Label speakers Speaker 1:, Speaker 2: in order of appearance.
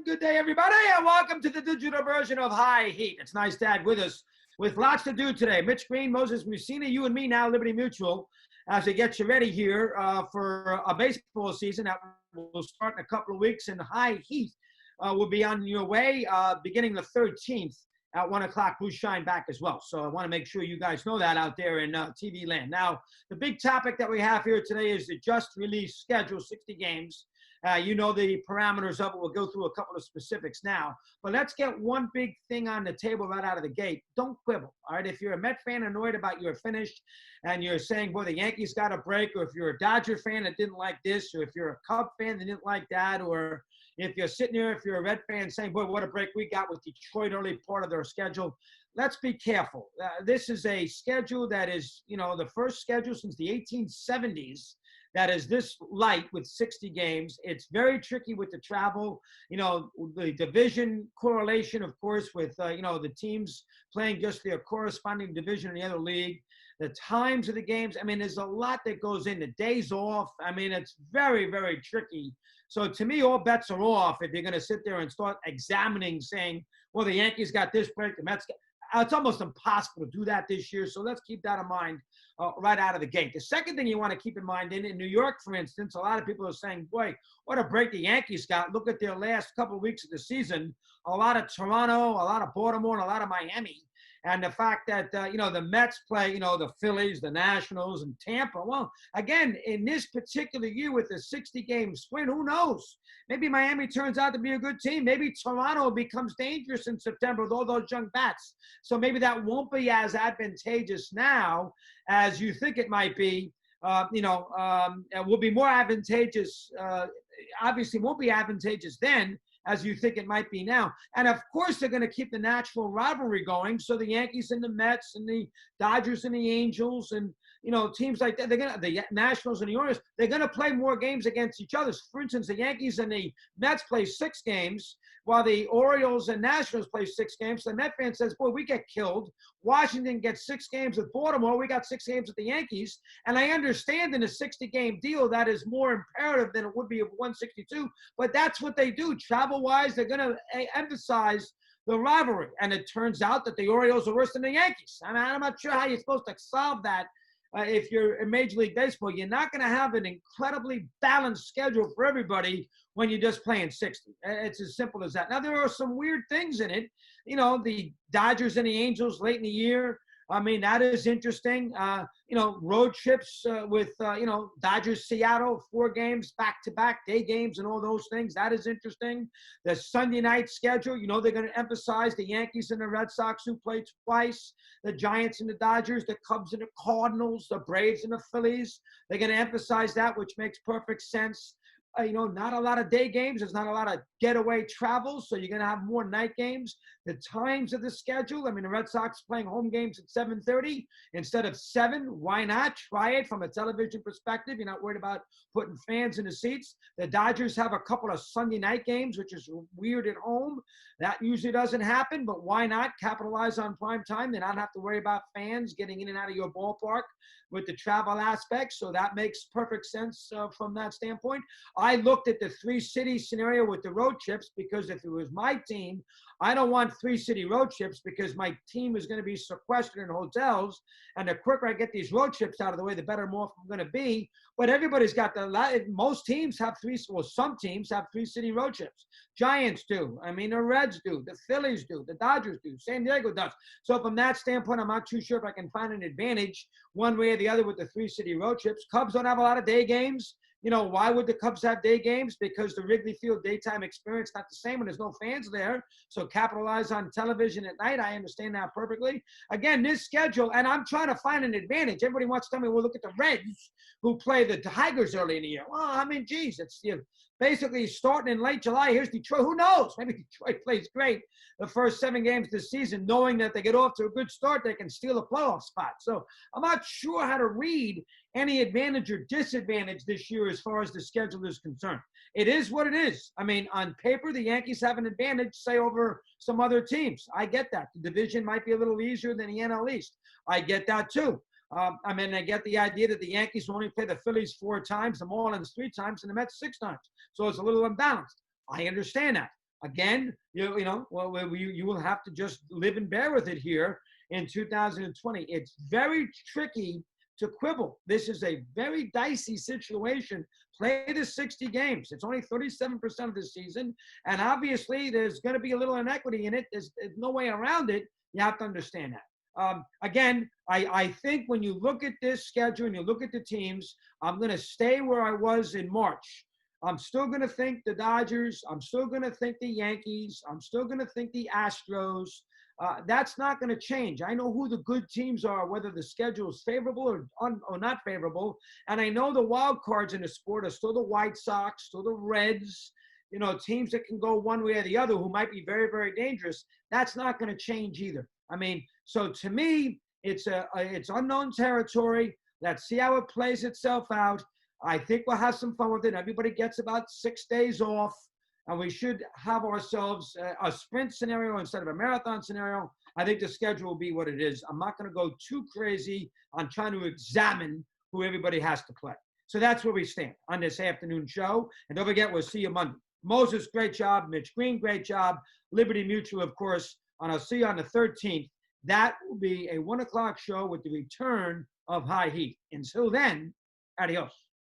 Speaker 1: Good day, everybody, and welcome to the digital version of High Heat. It's nice to have with us with lots to do today. Mitch Green, Moses Mussina, you and me now, Liberty Mutual, as we get you ready here for a baseball season that will start in a couple of weeks. And High Heat will be on your way beginning the 13th at 1 o'clock. Blue Shine back as well. So I want to make sure you guys know that out there in TV land. Now, the big topic that we have here today is the just released schedule, 60 games. You know the parameters of it. We'll go through a couple of specifics now. But let's get one big thing on the table right out of the gate. Don't quibble, all right? If you're a Met fan annoyed about your finish and you're saying, boy, the Yankees got a break, or if you're a Dodger fan that didn't like this, or if you're a Cub fan that didn't like that, or if you're sitting here, if you're a Red fan saying, boy, what a break we got with Detroit early part of their schedule, let's be careful. This is a schedule that is, you know, the first schedule since the 1870s that is this light with 60 games. It's very tricky with the travel, you know, the division correlation, of course, with, you know, the teams playing just their corresponding division in the other league, the times of the games. I mean, there's a lot that goes in, the days off. I mean, it's very, very tricky. So to me, all bets are off if you're going to sit there and start examining, saying, well, the Yankees got this break, the Mets got. It's almost impossible to do that this year, so let's keep that in mind right out of the gate. The second thing you want to keep in mind, in New York, for instance, a lot of people are saying, boy, what a break the Yankees got. Look at their last couple of weeks of the season. A lot of Toronto, a lot of Baltimore, and a lot of Miami. And the fact that, you know, the Mets play, you know, the Phillies, the Nationals, and Tampa. Well, again, in this particular year with a 60-game sprint, who knows? Maybe Miami turns out to be a good team. Maybe Toronto becomes dangerous in September with all those young bats. So maybe that won't be as advantageous now as you think it might be. It will be more advantageous. Obviously, won't be advantageous then as you think it might be now. And of course, they're going to keep the natural rivalry going. So the Yankees and the Mets and the Dodgers and the Angels and, you know, teams like that, the Nationals and the Orioles, they're going to play more games against each other. For instance, the Yankees and the Mets play 6 games, while the Orioles and Nationals play 6 games. So the Met fan says, boy, we get killed. Washington gets 6 games with Baltimore. We got 6 games with the Yankees. And I understand in a 60-game deal, that is more imperative than it would be of 162. But that's what they do. Travel-wise, they're going to emphasize the rivalry. And it turns out that the Orioles are worse than the Yankees. I mean, I'm not sure how you're supposed to solve that. If you're in Major League Baseball, you're not going to have an incredibly balanced schedule for everybody when you're just playing 60. It's as simple as that. Now, there are some weird things in it. You know, the Dodgers and the Angels late in the year. I mean, that is interesting. Road trips with, Dodgers, Seattle, 4 games, back-to-back day games and all those things. That is interesting. The Sunday night schedule, you know, they're going to emphasize the Yankees and the Red Sox who played twice, the Giants and the Dodgers, the Cubs and the Cardinals, the Braves and the Phillies. They're going to emphasize that, which makes perfect sense. Not a lot of day games. There's not a lot of getaway travel, so you're going to have more night games. The times of the schedule, I mean, the Red Sox playing home games at 7:30 instead of 7. Why not? Try it from a television perspective. You're not worried about putting fans in the seats. The Dodgers have a couple of Sunday night games, which is weird at home. That usually doesn't happen, but why not capitalize on prime time? They don't have to worry about fans getting in and out of your ballpark with the travel aspect, so that makes perfect sense from that standpoint. I looked at the 3-city scenario with the road trips because if it was my team, I don't want 3-city road trips because my team is going to be sequestered in hotels, and the quicker I get these road trips out of the way, the better off I'm going to be. But everybody's got most teams have some teams have 3-city road trips. Giants do. I mean, the Reds do. The Phillies do. The Dodgers do. San Diego does. So from that standpoint, I'm not too sure if I can find an advantage one way or the other with the 3-city road trips. Cubs don't have a lot of day games. You know, why would the Cubs have day games? Because the Wrigley Field daytime experience not the same when there's no fans there. So capitalize on television at night. I understand that perfectly. Again, this schedule, and I'm trying to find an advantage. Everybody wants to tell me, well, look at the Reds who play the Tigers early in the year. Well, I mean, geez, it's basically starting in late July. Here's Detroit. Who knows? Maybe Detroit plays great the first 7 games this season, knowing that they get off to a good start, they can steal a playoff spot. So I'm not sure how to read any advantage or disadvantage this year as far as the schedule is concerned. It is what it is. I mean, on paper, the Yankees have an advantage, say, over some other teams. I get that. The division might be a little easier than the NL East. I get that too. I get the idea that the Yankees will only play the Phillies 4 times, the Marlins 3 times, and the Mets 6 times. So it's a little unbalanced. I understand that. Again, you will have to just live and bear with it here in 2020. It's very tricky to quibble. This is a very dicey situation. Play the 60 games. It's only 37% of the season. And obviously, there's going to be a little inequity in it. There's no way around it. You have to understand that. Again, I think when you look at this schedule and you look at the teams, I'm going to stay where I was in March. I'm still going to think the Dodgers. I'm still going to think the Yankees. I'm still going to think the Astros. That's not going to change. I know who the good teams are, whether the schedule is favorable or not favorable. And I know the wild cards in the sport are still the White Sox, still the Reds, teams that can go one way or the other who might be very, very dangerous. That's not going to change either. I mean, so to me, it's unknown territory. Let's see how it plays itself out. I think we'll have some fun with it. Everybody gets about 6 days off, and we should have ourselves a sprint scenario instead of a marathon scenario. I think the schedule will be what it is. I'm not going to go too crazy on trying to examine who everybody has to play. So that's where we stand on this afternoon show. And don't forget, we'll see you Monday. Moses, great job. Mitch Green, great job. Liberty Mutual, of course. And I'll see you on the 13th. That will be a 1 o'clock show with the return of High Heat. Until then, adios.